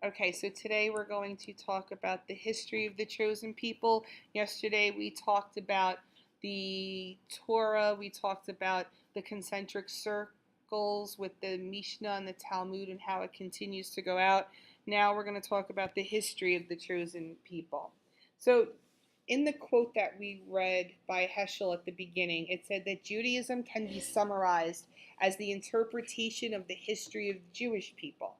Okay, so today we're going to talk about the history of the chosen people. Yesterday we talked about the Torah, we talked about the concentric circles with the Mishnah and the Talmud and how it continues to go out. Now we're going to talk about the history of the chosen people. So, in the quote that we read by Heschel at the beginning, it said that Judaism can be summarized as the interpretation of the history of the Jewish people.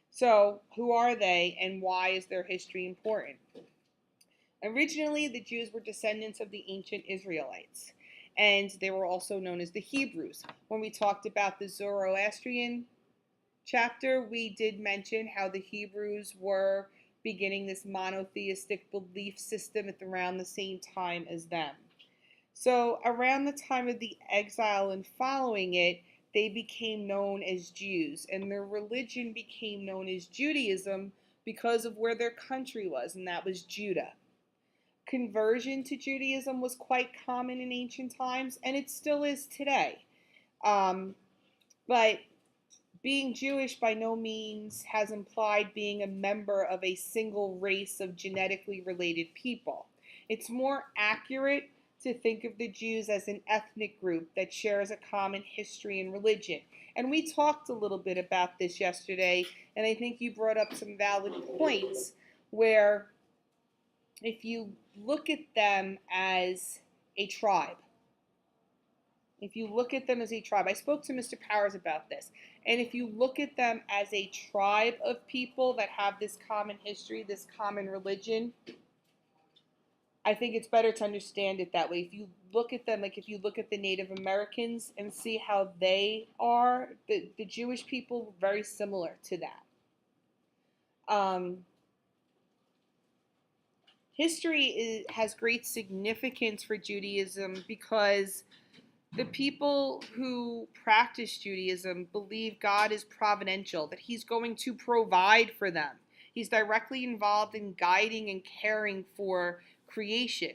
So, who are they and why is their history important? Originally, the Jews were descendants of the ancient Israelites, and they were also known as the Hebrews. When we talked about the Zoroastrian chapter, we did mention how the Hebrews were beginning this monotheistic belief system at around the same time as them. So, around the time of the exile and following it, they became known as Jews, and their religion became known as Judaism because of where their country was, and that was Judah. Conversion to Judaism was quite common in ancient times, and it still is today. But being Jewish by no means has implied being a member of a single race of genetically related people. It's more accurate to think of the Jews as an ethnic group that shares a common history and religion. And we talked a little bit about this yesterday, and I think you brought up some valid points where if you look at them as a tribe, I spoke to Mr. Powers about this, and if you look at them as a tribe of people that have this common history, this common religion, I think it's better to understand it that way. If you look at them, like if you look at the Native Americans and see how they are, the Jewish people, very similar to that. History has great significance for Judaism because the people who practice Judaism believe God is providential, that He's going to provide for them. He's directly involved in guiding and caring for creation.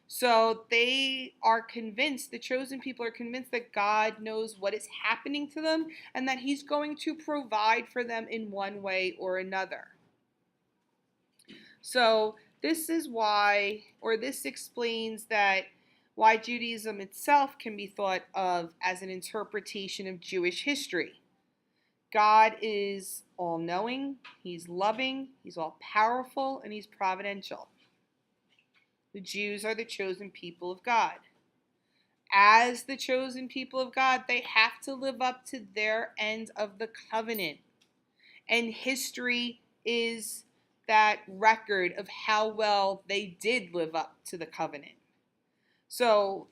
So they are convinced, the chosen people are convinced that God knows what is happening to them and that He's going to provide for them in one way or another. So this is why, or this explains that why Judaism itself can be thought of as an interpretation of Jewish history. God is all-knowing, He's loving, He's all-powerful, and He's providential. The Jews are the chosen people of God. As the chosen people of God, they have to live up to their end of the covenant. And history is that record of how well they did live up to the covenant. So,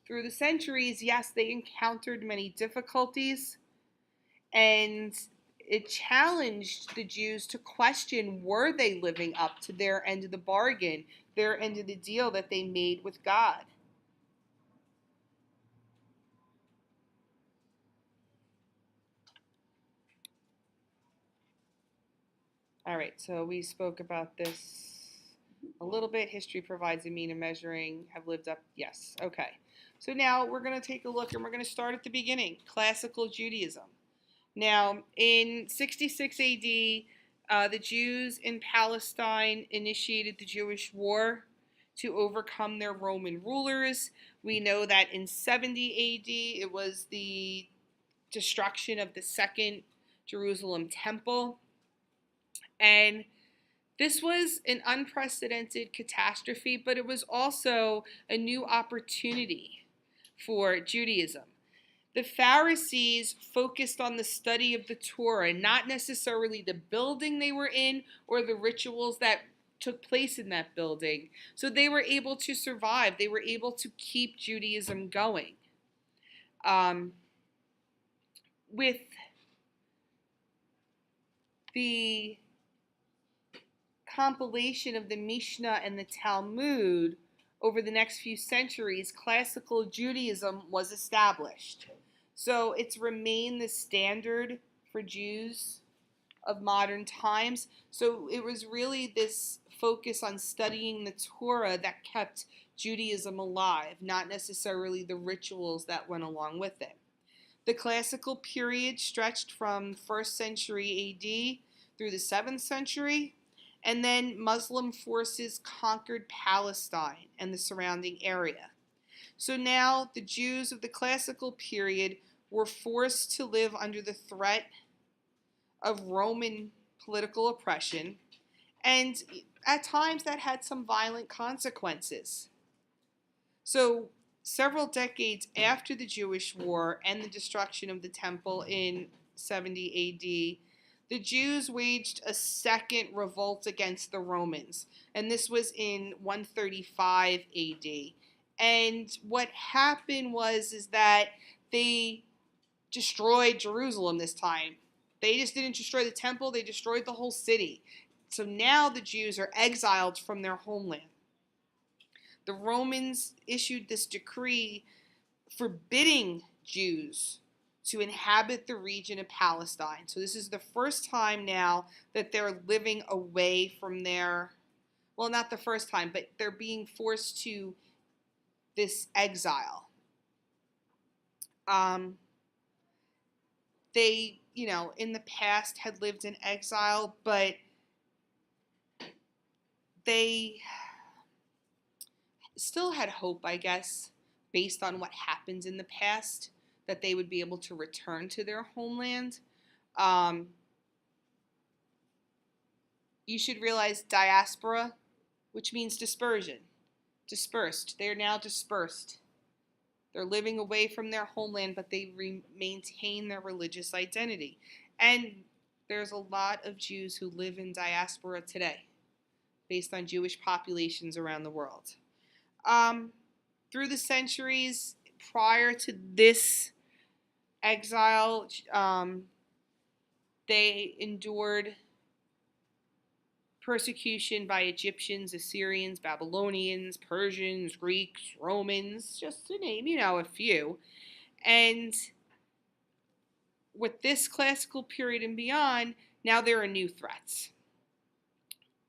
through the centuries, yes, they encountered many difficulties, and it challenged the Jews to question, were they living up to their end of the bargain, their end of the deal that they made with God? All right, so we spoke about this a little bit. History provides a mean of measuring. Have lived up. Yes. Okay. So now we're going to take a look and we're going to start at the beginning. Classical Judaism. Now, in 66 AD, the Jews in Palestine initiated the Jewish War to overcome their Roman rulers. We know that in 70 AD, it was the destruction of the Second Jerusalem Temple. And this was an unprecedented catastrophe, but it was also a new opportunity for Judaism. The Pharisees focused on the study of the Torah, not necessarily the building they were in or the rituals that took place in that building. So they were able to survive. They were able to keep Judaism going. With the compilation of the Mishnah and the Talmud over the next few centuries, classical Judaism was established. So it's remained the standard for Jews of modern times. So it was really this focus on studying the Torah that kept Judaism alive, not necessarily the rituals that went along with it. The classical period stretched from 1st century AD through the 7th century, and then Muslim forces conquered Palestine and the surrounding area. So now the Jews of the classical period were forced to live under the threat of Roman political oppression, and at times that had some violent consequences. So, several decades after the Jewish War and the destruction of the temple in 70 AD, the Jews waged a second revolt against the Romans, and this was in 135 AD. And what happened was that they destroyed Jerusalem this time. They just didn't destroy the temple, they destroyed the whole city. So now the Jews are exiled from their homeland. The Romans issued this decree forbidding Jews to inhabit the region of Palestine. So this is the first time now that they're living away from their, well, not the first time, but they're being forced to this exile. They, in the past had lived in exile, but they still had hope, I guess, based on what happens in the past, that they would be able to return to their homeland. You should realize diaspora, which means dispersion, dispersed. They are now dispersed. They're living away from their homeland, but they maintain their religious identity. And there's a lot of Jews who live in diaspora today, based on Jewish populations around the world. Through the centuries prior to this exile, they endured persecution by Egyptians, Assyrians, Babylonians, Persians, Greeks, Romans, just to name, a few. And with this classical period and beyond, now there are new threats.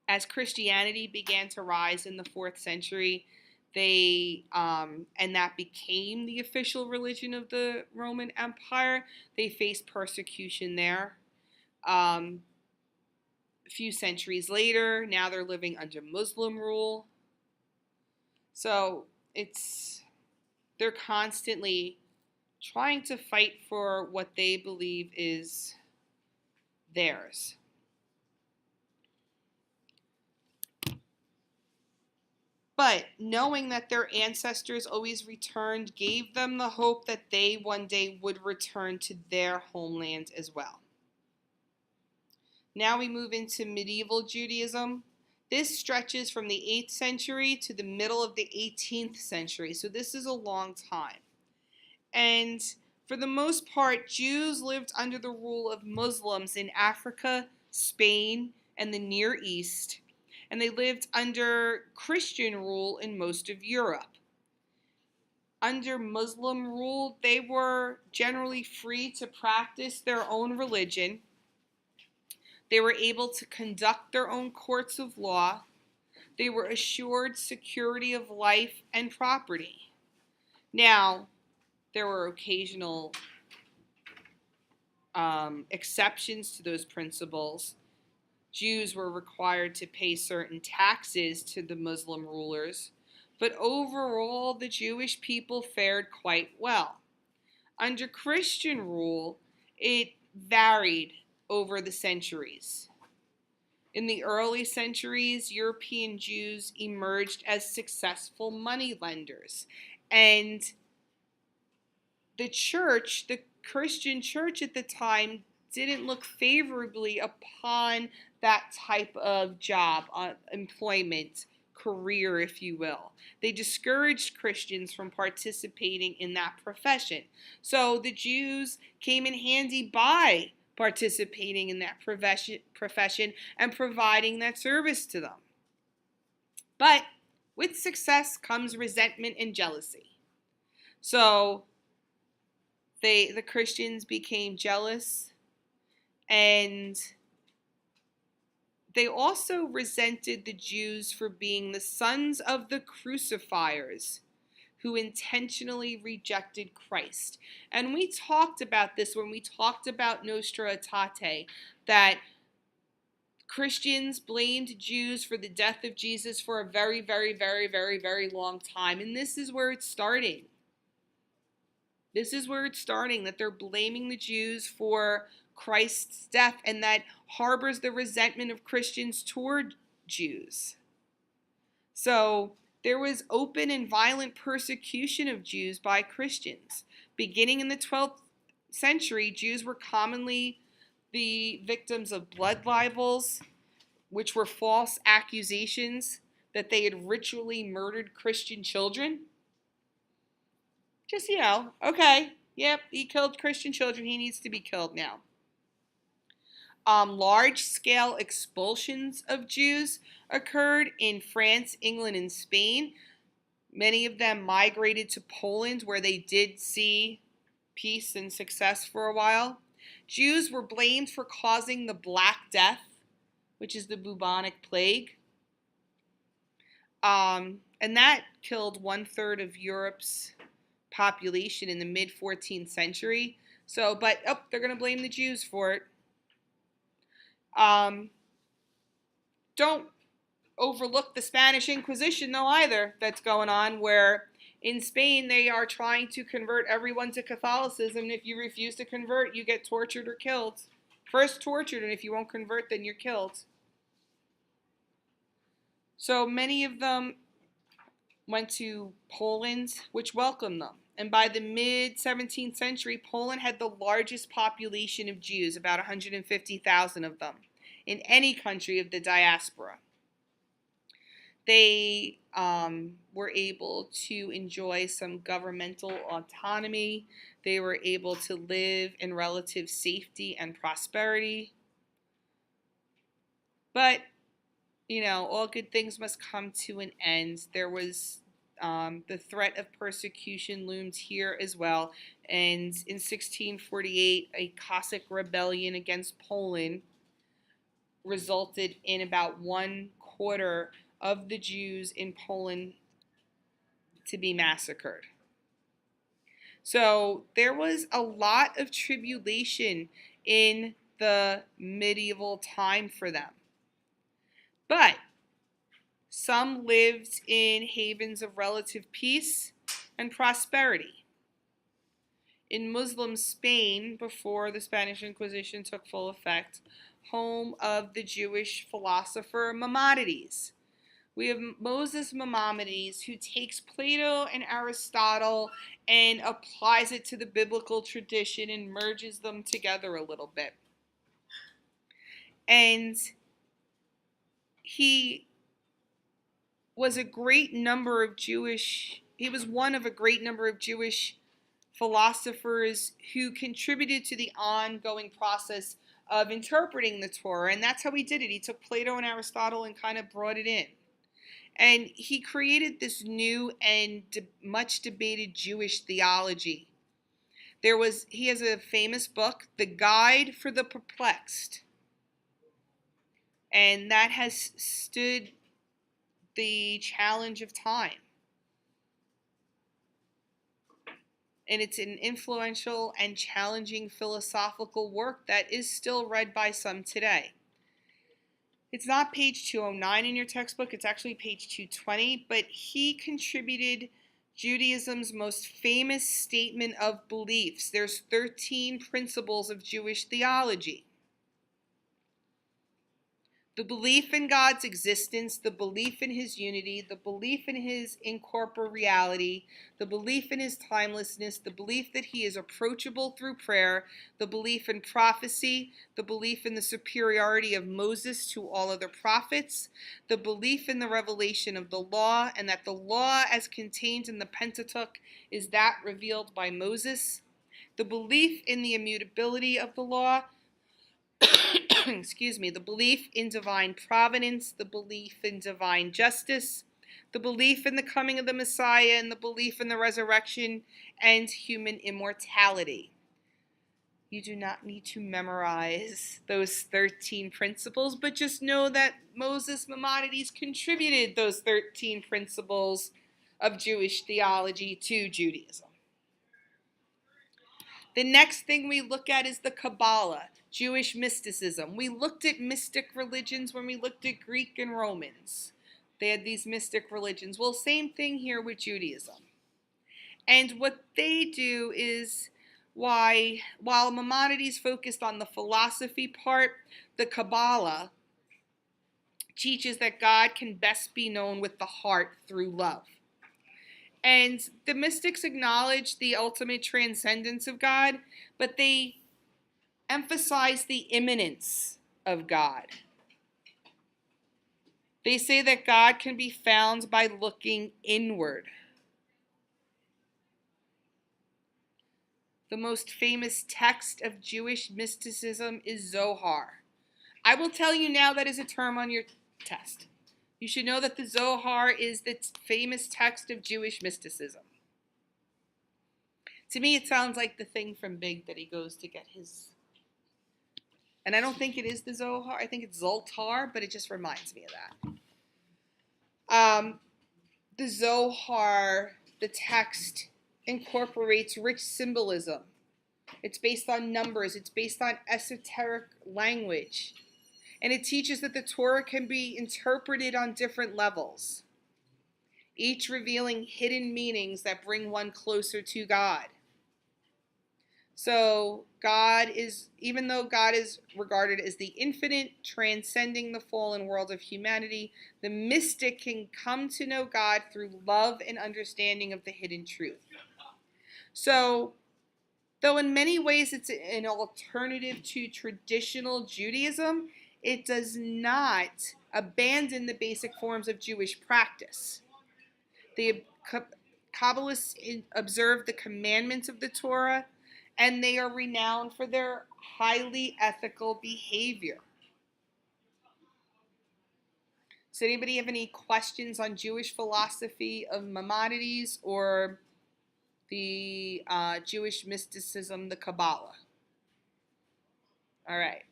As Christianity began to rise in the 4th century, and that became the official religion of the Roman Empire, they faced persecution there. A few centuries later, now they're living under Muslim rule. So they're constantly trying to fight for what they believe is theirs. But knowing that their ancestors always returned gave them the hope that they one day would return to their homeland as well. Now we move into medieval Judaism. This stretches from the 8th century to the middle of the 18th century, so this is a long time. And for the most part, Jews lived under the rule of Muslims in Africa, Spain, and the Near East, and they lived under Christian rule in most of Europe. Under Muslim rule, they were generally free to practice their own religion. They were able to conduct their own courts of law. They were assured security of life and property. Now, there were occasional exceptions to those principles. Jews were required to pay certain taxes to the Muslim rulers, but overall the Jewish people fared quite well. Under Christian rule, it varied over the centuries. In the early centuries, European Jews emerged as successful moneylenders, and the church, the Christian church at the time, didn't look favorably upon that type of job, employment, career, if you will. They discouraged Christians from participating in that profession. So the Jews came in handy by participating in that profession and providing that service to them. But with success comes resentment and jealousy. So the Christians became jealous, and they also resented the Jews for being the sons of the crucifiers who intentionally rejected Christ. And we talked about this when we talked about Nostra Aetate, that Christians blamed Jews for the death of Jesus for a very, very, very, very, very long time. And this is where it's starting. This is where it's starting, that they're blaming the Jews for Christ's death, and that harbors the resentment of Christians toward Jews. So there was open and violent persecution of Jews by Christians. Beginning in the 12th century, Jews were commonly the victims of blood libels, which were false accusations that they had ritually murdered Christian children. Just, okay, yep, he killed Christian children, he needs to be killed now. Large-scale expulsions of Jews occurred in France, England, and Spain. Many of them migrated to Poland, where they did see peace and success for a while. Jews were blamed for causing the Black Death, which is the bubonic plague. And that killed 1/3 of Europe's population in the mid-14th century. So, but, they're going to blame the Jews for it. Don't overlook the Spanish Inquisition, though, either, that's going on, where in Spain they are trying to convert everyone to Catholicism. And if you refuse to convert, you get tortured or killed. First tortured, and if you won't convert, then you're killed. So many of them went to Poland, which welcomed them. And by the mid-17th century, Poland had the largest population of Jews, about 150,000 of them, in any country of the diaspora. They were able to enjoy some governmental autonomy. They were able to live in relative safety and prosperity. But, all good things must come to an end. There was the threat of persecution loomed here as well. And in 1648, a Cossack rebellion against Poland resulted in about 1/4 of the Jews in Poland to be massacred. So there was a lot of tribulation in the medieval time for them. But some lived in havens of relative peace and prosperity. In Muslim Spain, before the Spanish Inquisition took full effect, home of the Jewish philosopher Maimonides. We have Moses Maimonides, who takes Plato and Aristotle and applies it to the biblical tradition and merges them together a little bit. And he was one of a great number of Jewish philosophers who contributed to the ongoing process of interpreting the Torah. And that's how he did it. He took Plato and Aristotle and kind of brought it in. And he created this new and much debated Jewish theology. He has a famous book, The Guide for the Perplexed. And that has stood the challenge of time. And it's an influential and challenging philosophical work that is still read by some today. It's not page 209 in your textbook, it's actually page 220, but he contributed Judaism's most famous statement of beliefs. There's 13 principles of Jewish theology. The belief in God's existence, the belief in his unity, the belief in his incorporeality, the belief in his timelessness, the belief that he is approachable through prayer, the belief in prophecy, the belief in the superiority of Moses to all other prophets, the belief in the revelation of the law, and that the law as contained in the Pentateuch is that revealed by Moses, the belief in the immutability of the law, the belief in divine providence, the belief in divine justice, the belief in the coming of the Messiah, and the belief in the resurrection and human immortality. You do not need to memorize those 13 principles, but just know that Moses Maimonides contributed those 13 principles of Jewish theology to Judaism. The next thing we look at is the Kabbalah. Jewish mysticism. We looked at mystic religions when we looked at Greek and Romans. They had these mystic religions. Well, same thing here with Judaism. And what they do is while Maimonides focused on the philosophy part, the Kabbalah teaches that God can best be known with the heart through love. And the mystics acknowledge the ultimate transcendence of God, but they emphasize the immanence of God. They say that God can be found by looking inward. The most famous text of Jewish mysticism is Zohar. I will tell you now that is a term on your test. You should know that the Zohar is the famous text of Jewish mysticism. To me, it sounds like the thing from Big that he goes to get his... And I don't think it is the Zohar. I think it's Zoltar, but it just reminds me of that. The Zohar, the text, incorporates rich symbolism. It's based on numbers. It's based on esoteric language. And it teaches that the Torah can be interpreted on different levels, each revealing hidden meanings that bring one closer to God. So even though God is regarded as the infinite, transcending the fallen world of humanity, the mystic can come to know God through love and understanding of the hidden truth. So, though in many ways it's an alternative to traditional Judaism, it does not abandon the basic forms of Jewish practice. The Kabbalists observe the commandments of the Torah, and they are renowned for their highly ethical behavior. Does anybody have any questions on Jewish philosophy of Maimonides or the Jewish mysticism, the Kabbalah? All right.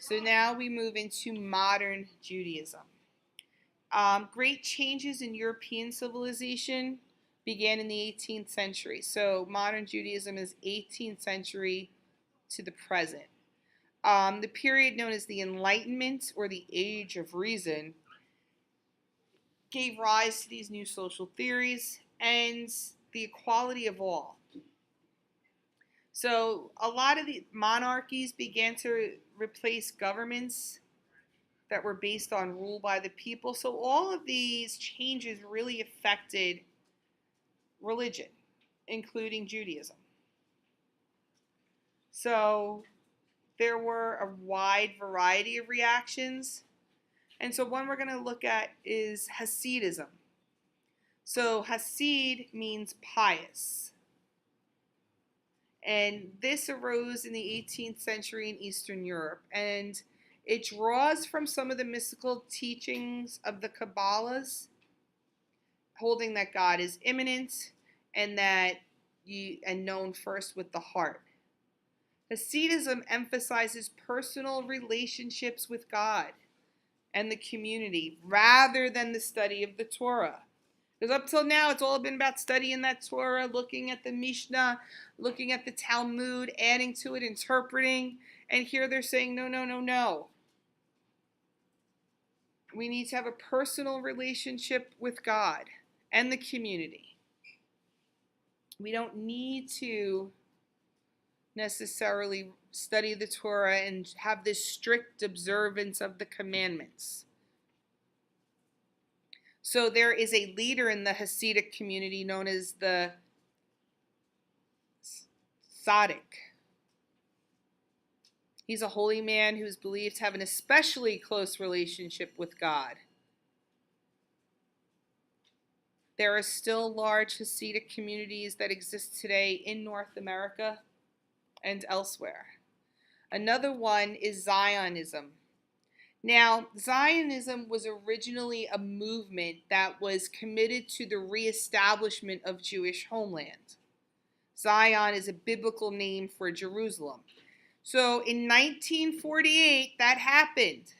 So now we move into modern Judaism. Great changes in European civilization began in the 18th century. So modern Judaism is 18th century to the present. The period known as the Enlightenment or the Age of Reason gave rise to these new social theories and the equality of all. So a lot of the monarchies began to replace governments that were based on rule by the people. So all of these changes really affected religion, including Judaism. So there were a wide variety of reactions. And so one we're going to look at is Hasidism. So Hasid means pious. And this arose in the 18th century in Eastern Europe. And it draws from some of the mystical teachings of the Kabbalists, holding that God is immanent and known first with the heart. Hasidism emphasizes personal relationships with God and the community rather than the study of the Torah. Because up till now, it's all been about studying that Torah, looking at the Mishnah, looking at the Talmud, adding to it, interpreting. And here they're saying, no, no, no, no. We need to have a personal relationship with God and the community. We don't need to necessarily study the Torah and have this strict observance of the commandments. So there is a leader in the Hasidic community known as the Tzaddik. He's a holy man who is believed to have an especially close relationship with God. There are still large Hasidic communities that exist today in North America and elsewhere. Another one is Zionism. Now, Zionism was originally a movement that was committed to the reestablishment of Jewish homeland. Zion is a biblical name for Jerusalem. So in 1948, that happened.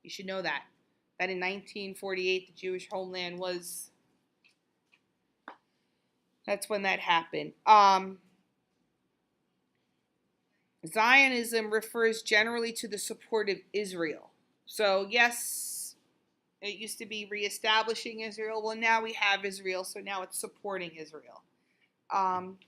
You should know that in 1948, the Jewish homeland was, that's when that happened. Zionism refers generally to the support of Israel. So, yes, it used to be reestablishing Israel. Well, now we have Israel, so now it's supporting Israel. Um,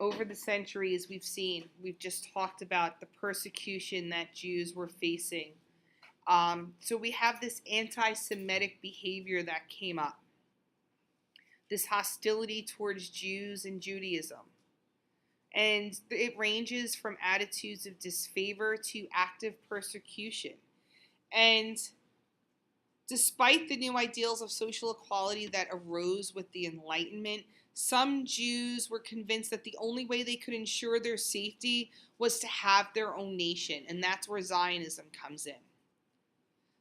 Over the centuries, we've just talked about the persecution that Jews were facing. So we have this anti Semitic behavior that came up, this hostility towards Jews and Judaism. And it ranges from attitudes of disfavor to active persecution. And despite the new ideals of social equality that arose with the Enlightenment, some Jews were convinced that the only way they could ensure their safety was to have their own nation, and that's where Zionism comes in.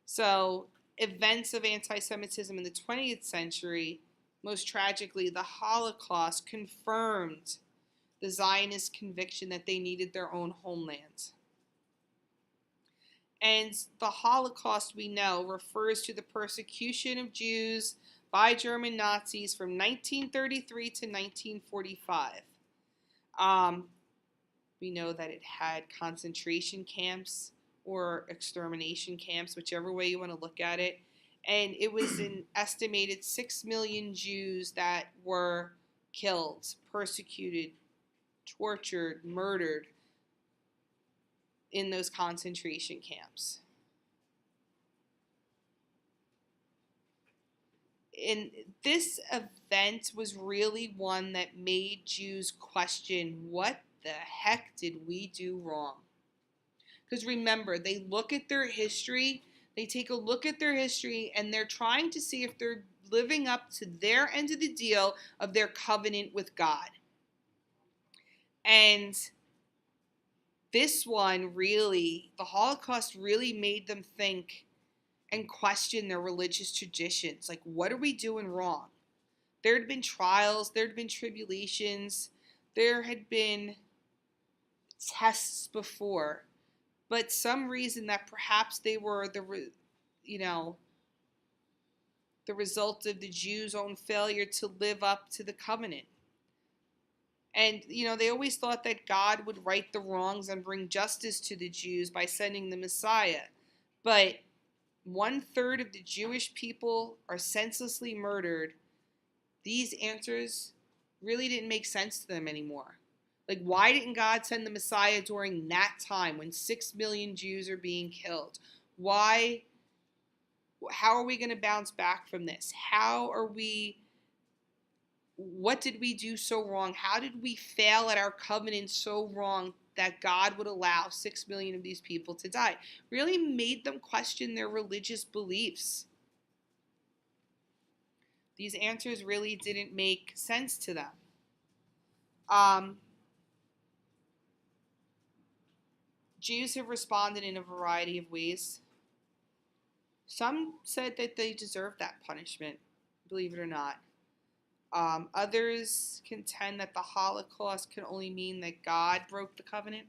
So, events of anti Semitism in the 20th century, most tragically, the Holocaust, confirmed the Zionist conviction that they needed their own homeland. And the Holocaust, we know, refers to the persecution of Jews by German Nazis from 1933 to 1945. We know that it had concentration camps or extermination camps, whichever way you want to look at it. And it was an estimated 6 million Jews that were killed, persecuted, tortured, murdered in those concentration camps. And this event was really one that made Jews question, what the heck did we do wrong? Because remember, they look at their history, they take a look at their history, and they're trying to see if they're living up to their end of the deal of their covenant with God. And this one really, the Holocaust really made them think and question their religious traditions. Like, what are we doing wrong? There had been trials, there had been tribulations, there had been tests before, but some reason that perhaps they were the result of the Jews' own failure to live up to the covenant. And, they always thought that God would right the wrongs and bring justice to the Jews by sending the Messiah. But 1/3 of the Jewish people are senselessly murdered. These answers really didn't make sense to them anymore. Like, why didn't God send the Messiah during that time when 6 million Jews are being killed? Why? How are we going to bounce back from this? What did we do so wrong? How did we fail at our covenant so wrong that God would allow 6 million of these people to die? Really made them question their religious beliefs. These answers really didn't make sense to them. Jews have responded in a variety of ways. Some said that they deserved that punishment, believe it or not. Others contend that the Holocaust can only mean that God broke the covenant,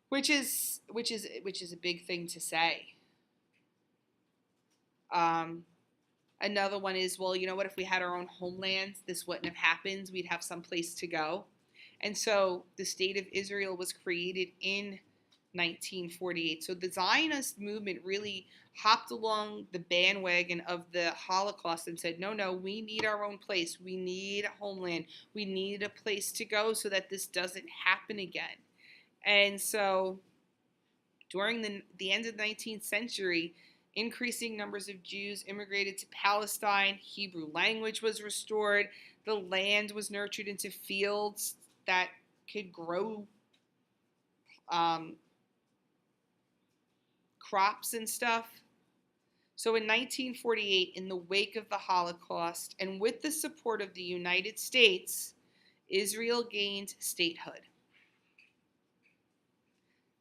which is a big thing to say. Another one is, well, you know what? If we had our own homeland, this wouldn't have happened. We'd have some place to go. And so the state of Israel was created in 1948. So the Zionist movement really hopped along the bandwagon of the Holocaust and said, no, we need our own place. We need a homeland. We need a place to go so that this doesn't happen again. And so during the end of the 19th century, increasing numbers of Jews immigrated to Palestine. Hebrew language was restored. The land was nurtured into fields that could grow crops and stuff. So in 1948, in the wake of the Holocaust, and with the support of the United States, Israel gained statehood.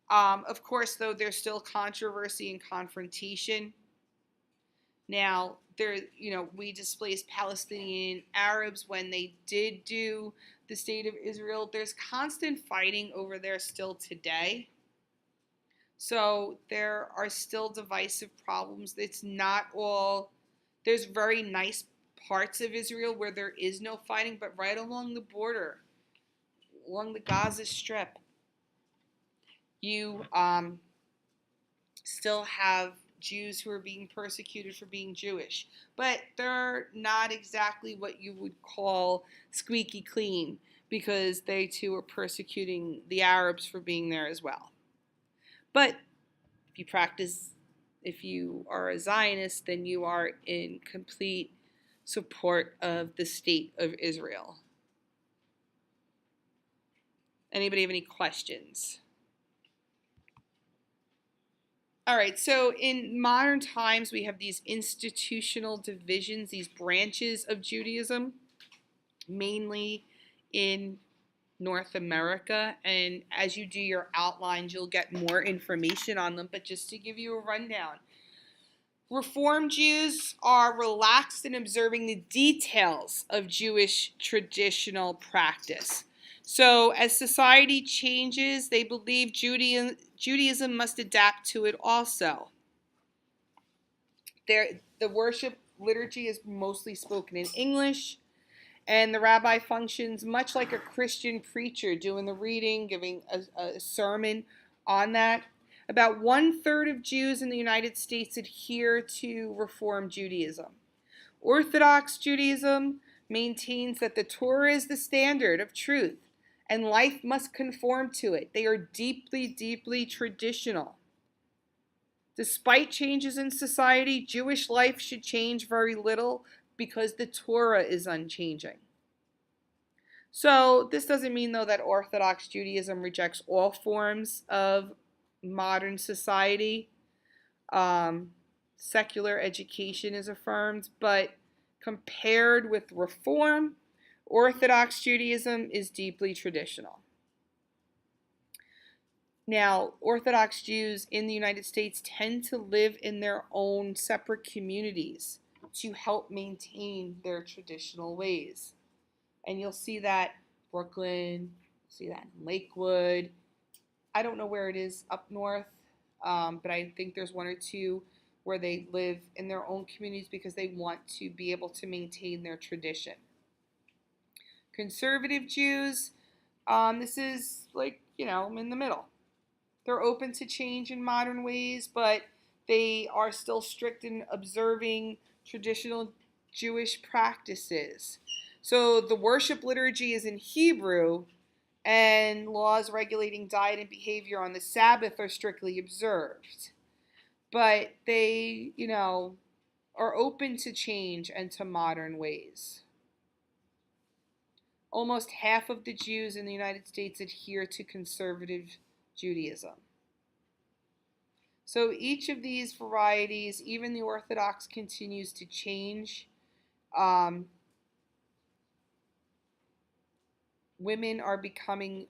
Of course, though, there's still controversy and confrontation. Now, we displaced Palestinian Arabs when they did do the state of Israel. There's constant fighting over there still today. So there are still divisive problems. It's not all, there's very nice parts of Israel where there is no fighting, but right along the border, along the Gaza Strip, you still have Jews who are being persecuted for being Jewish, but they're not exactly what you would call squeaky clean because they too are persecuting the Arabs for being there as well. But if you are a Zionist, then you are in complete support of the state of Israel. Anybody have any questions? All right, so in modern times, we have these institutional divisions, these branches of Judaism, mainly in North America. And as you do your outlines, you'll get more information on them. But just to give you a rundown, Reform Jews are relaxed in observing the details of Jewish traditional practice. So, as society changes, they believe Judaism must adapt to it also. The worship liturgy is mostly spoken in English, and the rabbi functions much like a Christian preacher, doing the reading, giving a sermon on that. About 1/3 of Jews in the United States adhere to Reform Judaism. Orthodox Judaism maintains that the Torah is the standard of truth and life must conform to it. They are deeply, deeply traditional. Despite changes in society, Jewish life should change very little because the Torah is unchanging. So this doesn't mean, though, that Orthodox Judaism rejects all forms of modern society. Secular education is affirmed, but compared with Reform, Orthodox Judaism is deeply traditional. Now, Orthodox Jews in the United States tend to live in their own separate communities to help maintain their traditional ways. And you'll see that Brooklyn, see that in Lakewood. I don't know where it is up north, but I think there's one or two where they live in their own communities because they want to be able to maintain their tradition. Conservative Jews, this is like, in the middle. They're open to change in modern ways, but they are still strict in observing traditional Jewish practices. So the worship liturgy is in Hebrew, and laws regulating diet and behavior on the Sabbath are strictly observed. But they, are open to change and to modern ways. Almost half of the Jews in the United States adhere to conservative Judaism. So each of these varieties, even the Orthodox, continues to change. Women are becoming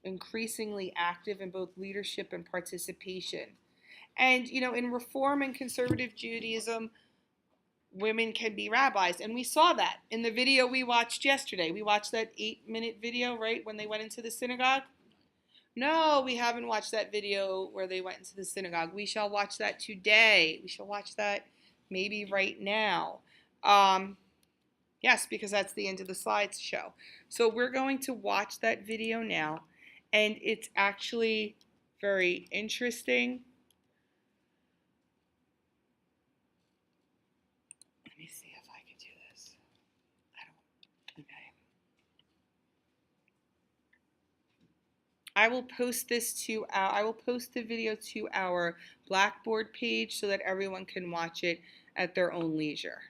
increasingly active in both leadership and participation. And, in Reform and Conservative Judaism, women can be rabbis. And we saw that in the video we watched yesterday. We watched that 8-minute video, right, when they went into the synagogue. No, we haven't watched that video where they went into the synagogue. We shall watch that today. We shall watch that maybe right now. Yes, because that's the end of the slideshow. So we're going to watch that video now, and it's actually very interesting. Let me see if I can do this. Okay. I will post the video to our Blackboard page so that everyone can watch it at their own leisure.